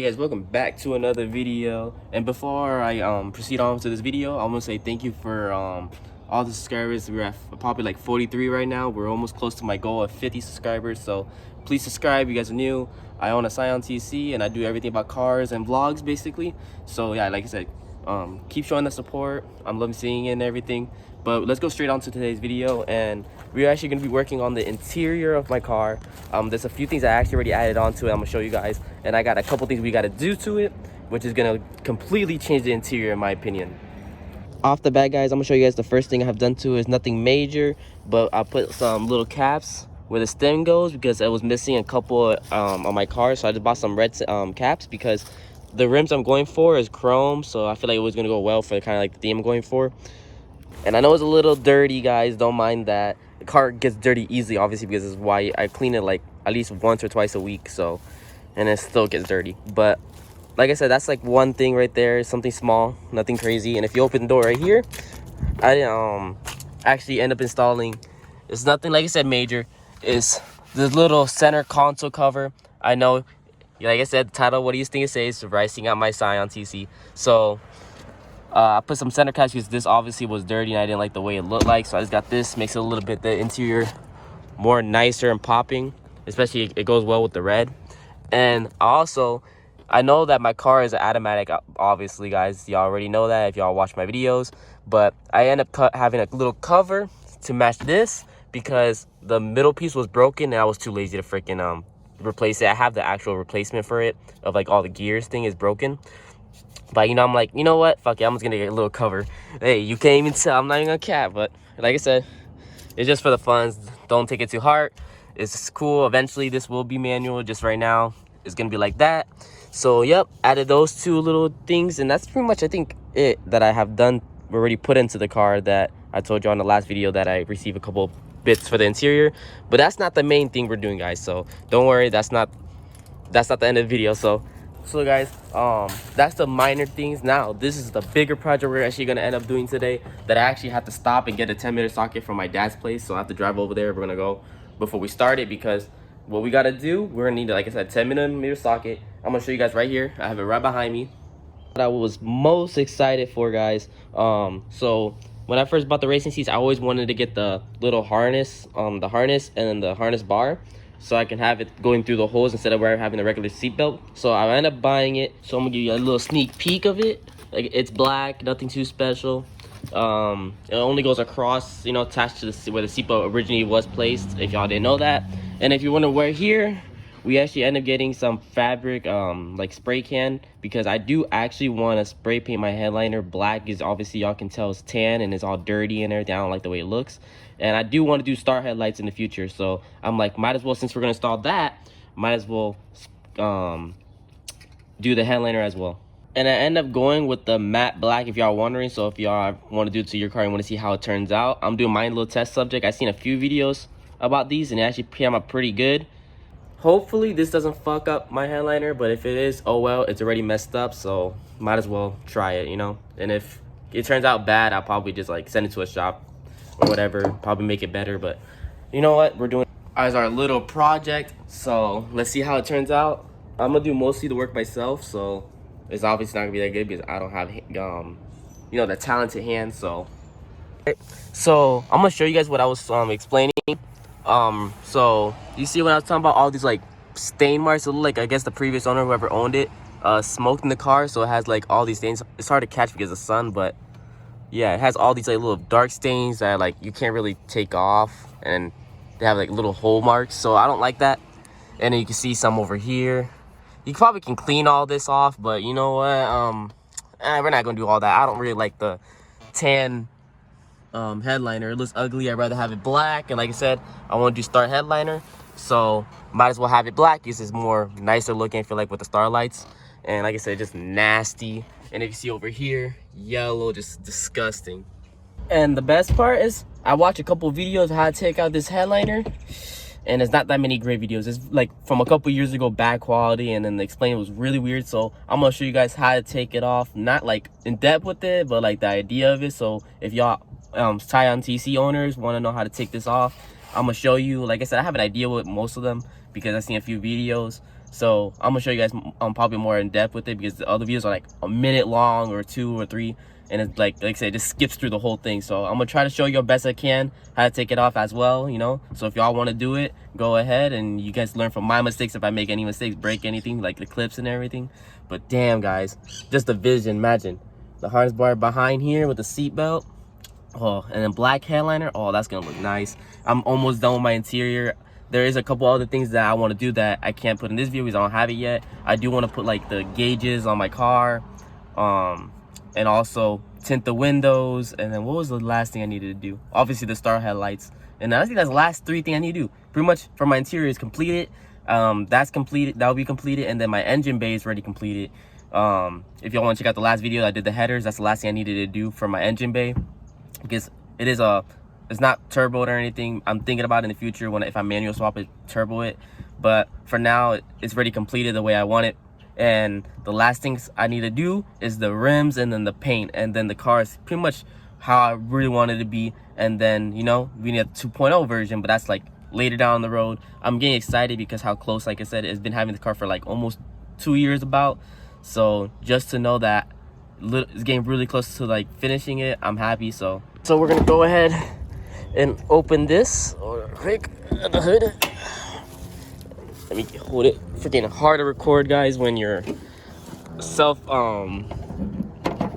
Hey guys, welcome back to another video. And before I proceed on to this video, I want to say thank you for all the subscribers. We're at probably like 43 right now. We're almost close to my goal of 50 subscribers, so please subscribe. You guys are new. I own a Scion TC and I do everything about cars and vlogs basically. So yeah, like I said, keep showing the support. I'm loving seeing it and everything. But let's go straight on to today's video, and we're actually going to be working on the interior of my car. There's a few things I actually already added onto it. I'm going to show you guys, and I got a couple things we got to do to it, which is going to completely change the interior in my opinion. Off the bat, guys, I'm going to show you guys the first thing I have done to it. Is nothing major, but I put some little caps where the stem goes because I was missing a couple on my car, so I just bought some red caps because the rims I'm going for is chrome, so I feel like it was going to go well for kind of like the theme I'm going for. And I know it's a little dirty, guys, don't mind that. The car gets dirty easily, obviously, because this is why I clean it like at least once or twice a week, so, and it still gets dirty. But like I said, that's like one thing right there, something small, nothing crazy. And if you open the door right here, I actually end up installing, it's nothing, like I said, major. It's this little center console cover. I know, like I said, the title, what do you think it says? Rising out my Scion TC. So I put some center caps because this obviously was dirty and I didn't like the way it looked like, so I just got this. Makes it a little bit the interior more nicer and popping, especially it goes well with the red. And also, I know that my car is an automatic, obviously, guys, y'all already know that if y'all watch my videos, but I end up having a little cover to match this because the middle piece was broken and I was too lazy to freaking replace it. I have the actual replacement for it of like all the gears thing is broken. But, you know, I'm like, you know what? Fuck it, I'm just going to get a little cover. Hey, you can't even tell. I'm not even going to cap. But, like I said, it's just for the fun. Don't take it too hard. It's cool. Eventually, this will be manual. Just right now, it's going to be like that. So, yep, added those two little things. And that's pretty much, I think, it that I have done, already put into the car that I told you on the last video that I received a couple bits for the interior. But that's not the main thing we're doing, guys. So, don't worry. That's not the end of the video. So guys, that's the minor things. Now this is the bigger project we're actually going to end up doing today, that I actually have to stop and get a 10-meter socket from my dad's place. So I have to drive over there. We're gonna go before we start it, because what we got to do, we're gonna need, like I said, 10-meter socket. I'm gonna show you guys right here. I have it right behind me. What I was most excited for, guys, so when I first bought the racing seats, I always wanted to get the little harness, the harness and then the harness bar, so I can have it going through the holes instead of having a regular seatbelt. So I ended up buying it. So I'm gonna give you a little sneak peek of it. Like, it's black, nothing too special. It only goes across, you know, attached to the where the seatbelt originally was placed, if y'all didn't know that. And if you wonder where here, we actually end up getting some fabric, like spray can, because I do actually want to spray paint my headliner black, because obviously y'all can tell it's tan and it's all dirty and everything. I don't like the way it looks. And I do want to do star headlights in the future, so I'm like, might as well, since we're gonna install that, might as well do the headliner as well. And I end up going with the matte black, if y'all wondering. So if y'all want to do it to your car and want to see how it turns out, I'm doing my little test subject. I've seen a few videos about these and it actually came out pretty good. Hopefully this doesn't fuck up my headliner, but if it is, oh well, it's already messed up, so might as well try it, you know. And if it turns out bad, I'll probably just like send it to a shop or whatever, probably make it better. But you know what, we're doing as our little project, so let's see how it turns out. I'm gonna do mostly the work myself, so it's obviously not gonna be that good because I don't have you know, the talented hands. So I'm gonna show you guys what I was explaining. So you see when I was talking about all these like stain marks, it looked like, I guess, the previous owner, whoever owned it, smoked in the car, so it has like all these stains. It's hard to catch because of the sun, but yeah, it has all these like little dark stains that like you can't really take off, and they have like little hole marks, so I don't like that. And then you can see some over here. You probably can clean all this off, but you know what, we're not gonna do all that. I don't really like the tan headliner. It looks ugly. I'd rather have it black, and like I said, I want to do star headliner, so might as well have it black because it's more nicer looking, I feel like, with the starlights. And like I said, just nasty. And if you see over here, yellow, just disgusting. And the best part is, I watched a couple videos of how to take out this headliner, and it's not that many great videos. It's like from a couple years ago, bad quality, and then the explain was really weird. So I'm gonna show you guys how to take it off, not like in depth with it, but like the idea of it. So if y'all Scion TC owners want to know how to take this off, I'm gonna show you. Like I said, I have an idea with most of them because I've seen a few videos. So I'm gonna show you guys probably more in depth with it, because the other videos are like a minute long or 2 or 3, and it's like I said, it just skips through the whole thing. So I'm gonna try to show you best I can how to take it off as well, you know. So if y'all want to do it, go ahead, and you guys learn from my mistakes. If I make any mistakes, break anything like the clips and everything. But damn guys, just the vision, imagine the harness bar behind here with the seat belt. Oh, and then black headliner. Oh, that's gonna look nice. I'm almost done with my interior. There is a couple other things that I want to do that I can't put in this video because I don't have it yet. I do want to put like the gauges on my car, and also tint the windows. And then what was the last thing I needed to do? Obviously the star headlights. And I think that's the last 3 things I need to do. Pretty much for my interior is completed. That's completed. That'll be completed. And then my engine bay is already completed. If y'all want to check out the last video, I did the headers. That's the last thing I needed to do for my engine bay, because it is it's not turboed or anything. I'm thinking about in the future if I manual swap it, turbo it. But for now, it's already completed the way I want it. And the last things I need to do is the rims, and then the paint, and then the car is pretty much how I really want it to be. And then, you know, we need a 2.0 version, but that's like later down the road. I'm getting excited because how close, like I said, it's been having the car for like almost 2 years about. So just to know that it's getting really close to like finishing it, I'm happy. So we're gonna go ahead and open this quick, the hood. Let me hold it. Freaking hard to record, guys, when you're self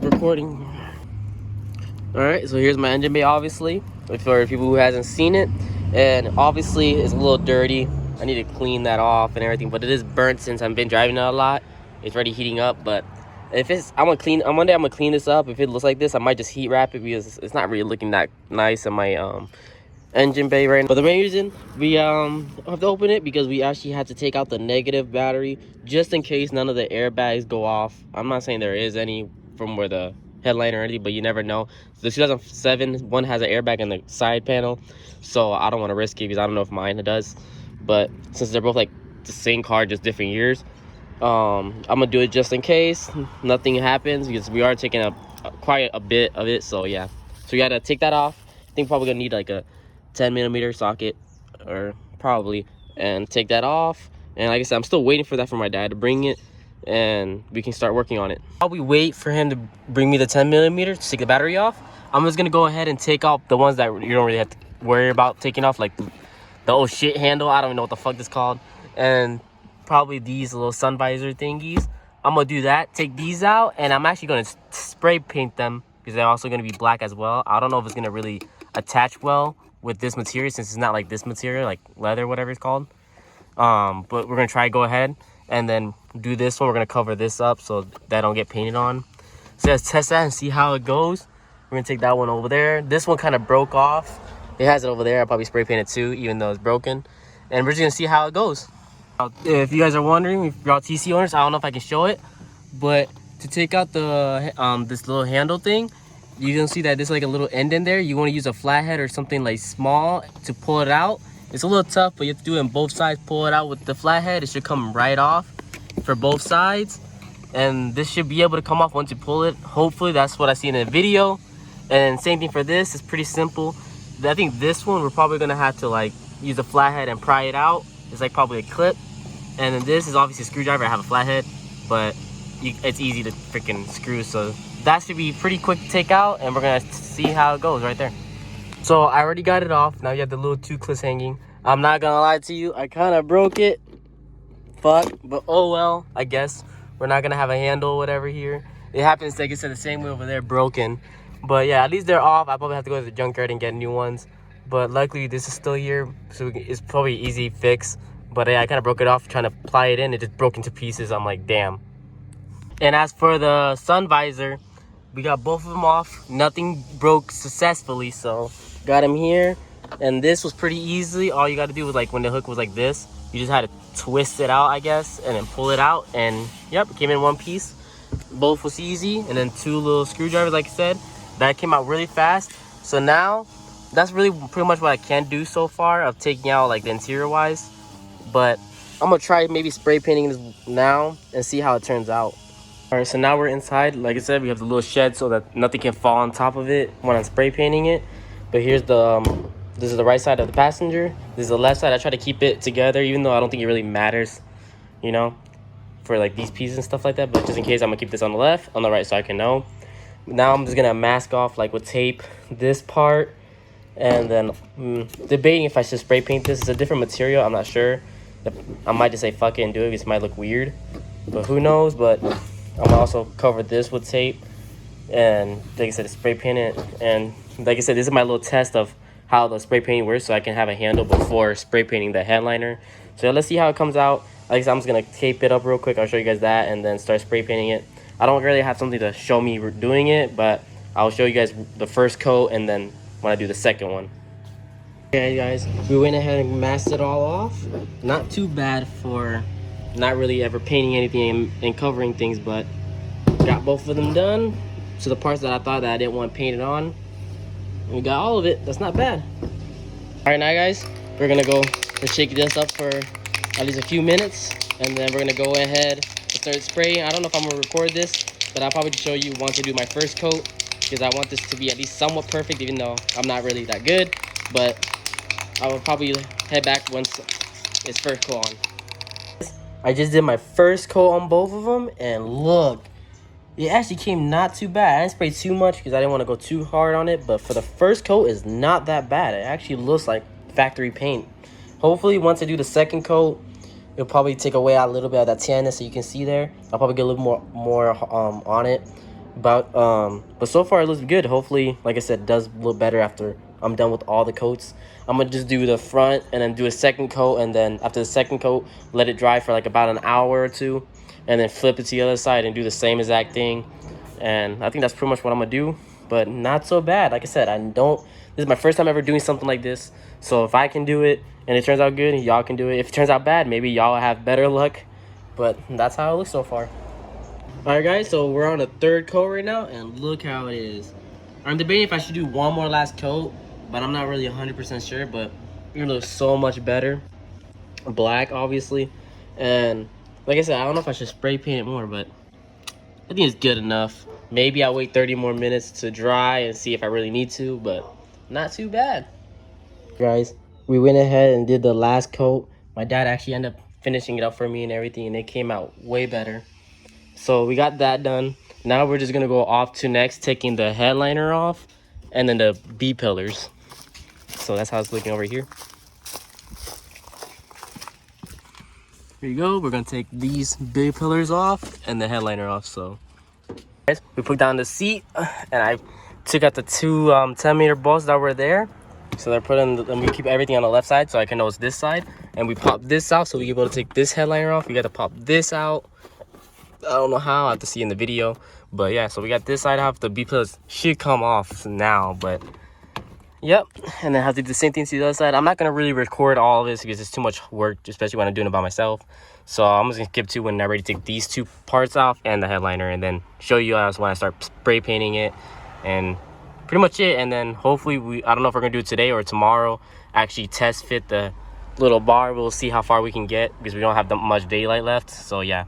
recording. All right, so here's my engine bay, obviously, for people who hasn't seen it. And obviously it's a little dirty. I need to clean that off and everything, but it is burnt since I've been driving it a lot. It's already heating up. But if it's, I'm one day I'm gonna clean this up. If it looks like this, I might just heat wrap it, because it's not really looking that nice in my engine bay right now. But the main reason we have to open it, because we actually had to take out the negative battery just in case none of the airbags go off. I'm not saying there is any from where the headliner or anything, but you never know. The 2007 one has an airbag in the side panel, so I don't want to risk it, because I don't know if mine does. But since they're both like the same car, just different years, I'm gonna do it just in case nothing happens, because we are taking quite a bit of it. So yeah, so we gotta take that off. I think probably gonna need like a 10mm socket, or probably, and take that off. And like I said, I'm still waiting for that for my dad to bring it, and we can start working on it. While we wait for him to bring me the 10mm to take the battery off, I'm just gonna go ahead and take off the ones that you don't really have to worry about taking off, like the oh shit handle. I don't even know what the fuck this called. And probably these little sun visor thingies. I'm gonna do that, take these out, and I'm actually gonna spray paint them, because they're also gonna be black as well. I don't know if it's gonna really attach well with this material, since it's not like this material, like leather, whatever it's called. But we're gonna try to go ahead and then do this one. We're gonna cover this up so that don't get painted on. So let's test that and see how it goes. We're gonna take that one over there. This one kind of broke off. It has it over there. I'll probably spray paint it too, even though it's broken. And we're just gonna see how it goes. If you guys are wondering, if you're all TC owners, I don't know if I can show it, but to take out the this little handle thing, you can see that there's like a little end in there. You want to use a flathead or something like small to pull it out. It's a little tough, but you have to do it on both sides. Pull it out with the flathead. It should come right off for both sides, and this should be able to come off once you pull it. Hopefully that's what I see in the video. And same thing for this. It's pretty simple. I think this one we're probably gonna have to like use a flathead and pry it out. It's like probably a clip. And then this is obviously a screwdriver. I have a flathead, but it's easy to freaking screw. So that should be pretty quick to take out, and we're gonna see how it goes right there. So I already got it off. Now you have the little 2 clips hanging. I'm not gonna lie to you, I kind of broke it. Fuck, but oh well, I guess. We're not gonna have a handle or whatever here. It happens, like I said, the same way over there, broken. But yeah, at least they're off. I probably have to go to the junkyard and get new ones. But luckily this is still here, so it's probably easy fix. But yeah, I kind of broke it off trying to ply it in. It just broke into pieces. I'm like, damn. And as for the sun visor, we got both of them off. Nothing broke successfully, so got them here. And this was pretty easy. All you got to do was, like, when the hook was like this, you just had to twist it out, I guess, and then pull it out. And yep, it came in one piece. Both was easy. And then 2 little screwdrivers, like I said. That came out really fast. So now that's really pretty much what I can do so far of taking out like the interior wise. But I'm gonna try maybe spray painting this now and see how it turns out. All right, so now we're inside. Like I said, we have the little shed so that nothing can fall on top of it when I'm spray painting it. But here's the this is the right side of the passenger. This is the left side. I try to keep it together, even though I don't think it really matters you know, for like these pieces and stuff like that. But just in case, I'm gonna keep this on the left, on the right, so I can know. Now I'm just gonna mask off like with tape this part, and then debating if I should spray paint this. It's a different material. I'm not sure. I might just say fuck it and do it because it might look weird, but who knows. But I'm gonna also cover this with tape, and like I said, spray paint it. And like I said, this is my little test of how the spray painting works, so I can have a handle before spray painting the headliner. So let's see how it comes out. Like I said, I'm just gonna tape it up real quick. I'll show you guys that, and then start spray painting it. I don't really have something to show me doing it, but I'll show you guys the first coat and then when I do the second one. Okay guys, we went ahead and masked it all off. Not too bad for not really ever painting anything and covering things, but got both of them done. So the parts that I thought that I didn't want painted on, we got all of it. That's not bad. All right, now guys, we're gonna go and shake this up for at least a few minutes, and then we're gonna go ahead and start spraying. I don't know if I'm gonna record this, but I'll probably show you once I do my first coat, because I want this to be at least somewhat perfect, even though I'm not really that good. But I will probably head back once it's first coat on. I just did my first coat on both of them, and look, it actually came not too bad. I didn't spray too much because I didn't want to go too hard on it, but for the first coat, it's not that bad. It actually looks like factory paint. Hopefully, once I do the second coat, it'll probably take away a little bit of that tanness, so you can see there. I'll probably get a little more on it. But so far, it looks good. Hopefully, like I said, it does look better after I'm done with all the coats. I'm gonna just do the front and then do a second coat, and then after the second coat, let it dry for like about an hour or two, and then flip it to the other side and do the same exact thing. And I think that's pretty much what I'm gonna do, but not so bad. Like I said, this is my first time ever doing something like this, so if I can do it and it turns out good, y'all can do it. If it turns out bad, maybe y'all have better luck, but that's how it looks so far. All right guys, so we're on the third coat right now, and look how it is. I'm debating if I should do one more last coat, but I'm not really 100% sure, but it looks so much better. Black, obviously. And like I said, I don't know if I should spray paint it more, but I think it's good enough. Maybe I'll wait 30 more minutes to dry and see if I really need to, but not too bad. Guys, we went ahead and did the last coat. My dad actually ended up finishing it up for me and everything, and it came out way better. So we got that done. Now we're just gonna go off to next taking the headliner off and then the B pillars. So that's how it's looking over here. Here you go. We're gonna take these B pillars off and the headliner off. So guys, we put down the seat, and I took out the two 10-meter bolts that were there. So they're put in, and we keep everything on the left side so I can know it's this side. And we pop this out so we're able to take this headliner off. We got to pop this out. I don't know how, I have to see in the video, but yeah, so we got this side off. The B pillars should come off now, but yep. And then have to do the same thing to the other side. I'm not gonna really record all of this because it's too much work, especially when I'm doing it by myself. So I'm just gonna skip to when I'm ready to take these two parts off and the headliner, and then show you guys when I start spray painting it, and pretty much it. And then hopefully I don't know if we're gonna do it today or tomorrow, actually test fit the little bar. We'll see how far we can get because we don't have that much daylight left. So yeah.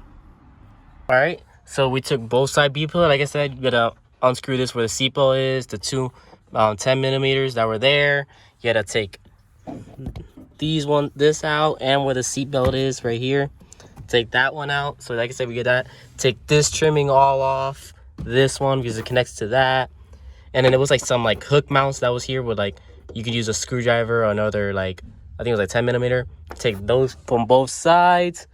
All right, so we took both side B pillar. Like I said, you gotta unscrew this where the seat belt is, the two 10 millimeters that were there. You gotta take this out, and where the seat belt is right here, take that one out. So like I said, we get that. Take this trimming all off, this one, because it connects to that. And then it was like some like hook mounts that was here with like, you could use a screwdriver or another, like I think it was like 10 millimeter. Take those from both sides.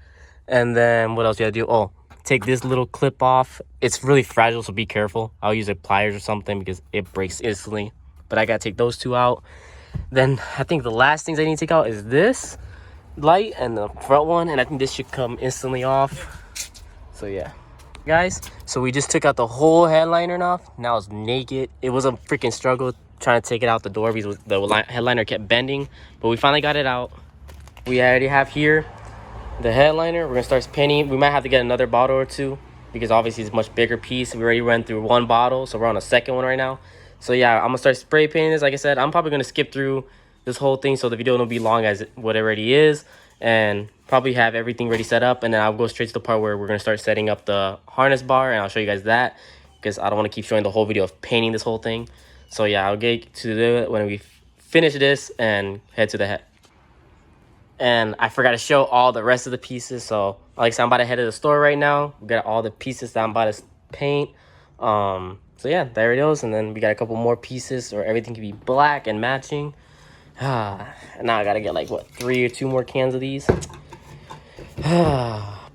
And then what else you gotta do? Oh, take this little clip off. It's really fragile, so be careful. I'll use like pliers or something because it breaks instantly. But I gotta take those two out. Then I think the last things I need to take out is this light and the front one, and I think this should come instantly off. So yeah, guys, so we just took out the whole headliner off. Now it's naked. It was a freaking struggle trying to take it out the door because the headliner kept bending, but we finally got it out. We already have here the headliner. We're gonna start painting. We might have to get another bottle or two because obviously it's a much bigger piece. We already ran through one bottle, so we're on a second one right now. So yeah, I'm gonna start spray painting this. Like I said, I'm probably gonna skip through this whole thing so the video don't be long as what it already is, and probably have everything ready set up, and then I'll go straight to the part where we're gonna start setting up the harness bar, and I'll show you guys that because I don't want to keep showing the whole video of painting this whole thing. So yeah, I'll get to do it when we finish this and head to the head. And I forgot to show all the rest of the pieces. So like I said, I'm about to head to the store right now. We got all the pieces that I'm about to paint. So yeah, there it is. And then we got a couple more pieces, or everything can be black and matching. And now I gotta get like what, 3 or 2 more cans of these.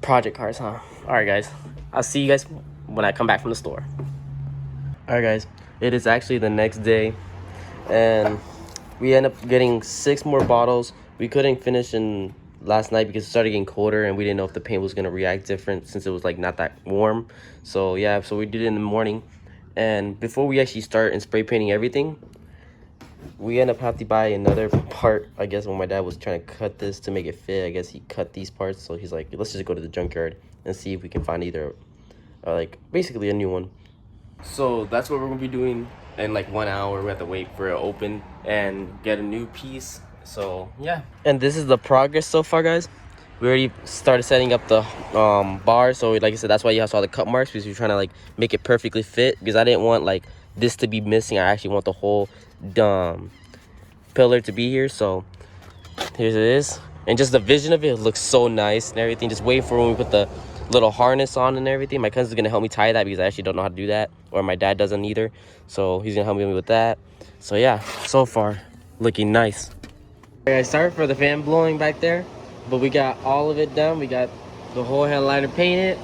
Project cars, huh? All right, guys. I'll see you guys when I come back from the store. All right, guys. It is actually the next day, and we end up getting 6 more bottles. We couldn't finish in last night because it started getting colder, and we didn't know if the paint was gonna react different since it was like not that warm. So yeah, so we did it in the morning, and before we actually start and spray painting everything, we end up having to buy another part. I guess when my dad was trying to cut this to make it fit, I guess he cut these parts. So he's like, let's just go to the junkyard and see if we can find either like basically a new one. So that's what we're gonna be doing in like 1 hour. We have to wait for it to open and get a new piece. So yeah, and this is the progress so far, guys. We already started setting up the bar. So like I said, that's why you saw the cut marks, because we're trying to like make it perfectly fit, because I didn't want like this to be missing. I actually want the whole pillar to be here. So here it is, and just the vision of it looks so nice and everything. Just wait for when we put the little harness on and everything. My cousin's gonna help me tie that because I actually don't know how to do that, or my dad doesn't either, so he's gonna help me with that. So yeah, so far looking nice. Okay, sorry for the fan blowing back there, but we got all of it done. We got the whole headliner painted,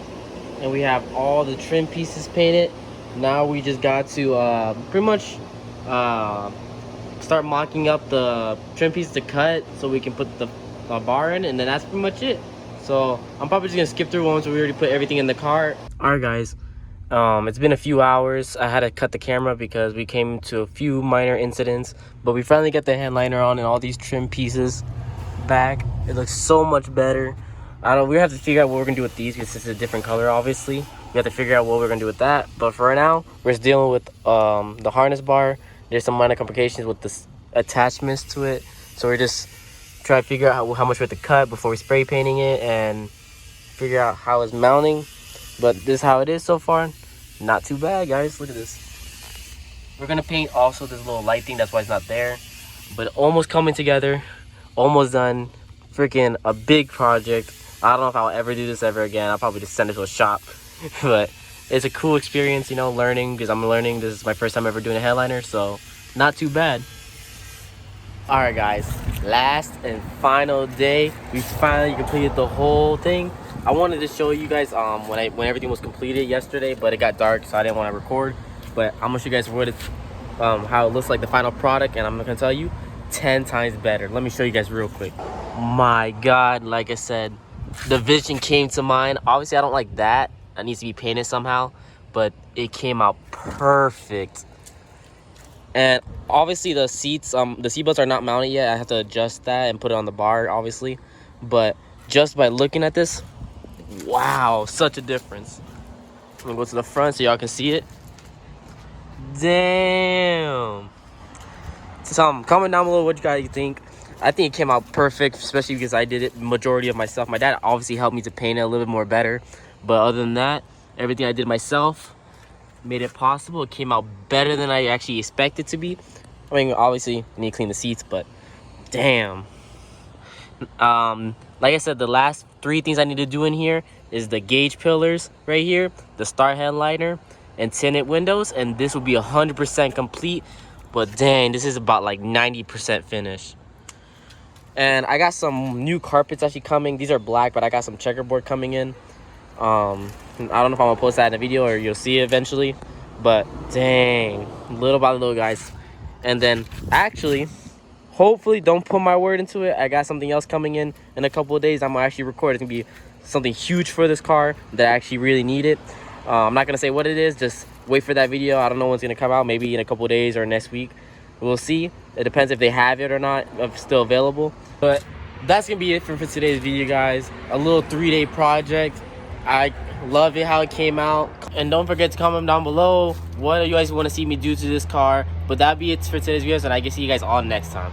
and we have all the trim pieces painted. Now we just got to pretty much start mocking up the trim piece to cut so we can put the bar in, and then that's pretty much it. So I'm probably just gonna skip through ones where we already put everything in the cart. All right, guys, it's been a few hours. I had to cut the camera because we came to a few minor incidents, but we finally got the headliner on and all these trim pieces back. It looks so much better. We have to figure out what we're gonna do with these because it's a different color, obviously. We have to figure out what we're gonna do with that. But for right now, we're just dealing with the harness bar. There's some minor complications with the attachments to it, so we're just trying to figure out how much we have to cut before we spray painting it and figure out how it's mounting. But this is how it is so far. Not too bad, guys. Look at this. We're gonna paint also this little light thing, that's why it's not there, but almost coming together, almost done. Freaking a big project. I don't know if I'll ever do this ever again. I'll probably just send it to a shop. But it's a cool experience, you know, learning, because I'm learning. This is my first time ever doing a headliner, so not too bad. All right, guys, last and final day. We finally completed the whole thing. I wanted to show you guys when everything was completed yesterday, but it got dark, so I didn't want to record. But I'm gonna show you guys what how it looks like, the final product, and I'm gonna tell you 10 times better. Let me show you guys real quick. My God, like I said, the vision came to mind. Obviously, I don't like that. That needs to be painted somehow, but it came out perfect. And obviously the seats, the seat belts are not mounted yet. I have to adjust that and put it on the bar, obviously. But just by looking at this, wow, such a difference. I'm gonna go to the front so y'all can see it. Damn. So comment down below what you guys think. I think it came out perfect, especially because I did it majority of myself. My dad obviously helped me to paint it a little bit more better, but other than that, everything I did myself made it possible. It came out better than I actually expected to be. I mean, obviously you need to clean the seats, but damn. Like I said, the last 3 things I need to do in here is the gauge pillars right here, the star headliner, and tinted windows, and this will be 100% complete. But dang, this is about like 90% finished. And I got some new carpets actually coming. These are black, but I got some checkerboard coming in. I don't know if I'm gonna post that in a video or you'll see it eventually, but dang, little by little, guys. And then actually, hopefully, don't put my word into it, I got something else coming in a couple of days. I'm gonna actually record. It's gonna be something huge for this car that I actually really need it. I'm not gonna say what it is, just wait for that video. I don't know when it's gonna come out, maybe in a couple of days or next week. We'll see. It depends if they have it or not, if it's still available. But that's gonna be it for today's video, guys. A little 3-day project. I love it how it came out. And don't forget to comment down below what you guys want to see me do to this car. But that'll be it for today's videos, and I can see you guys all next time.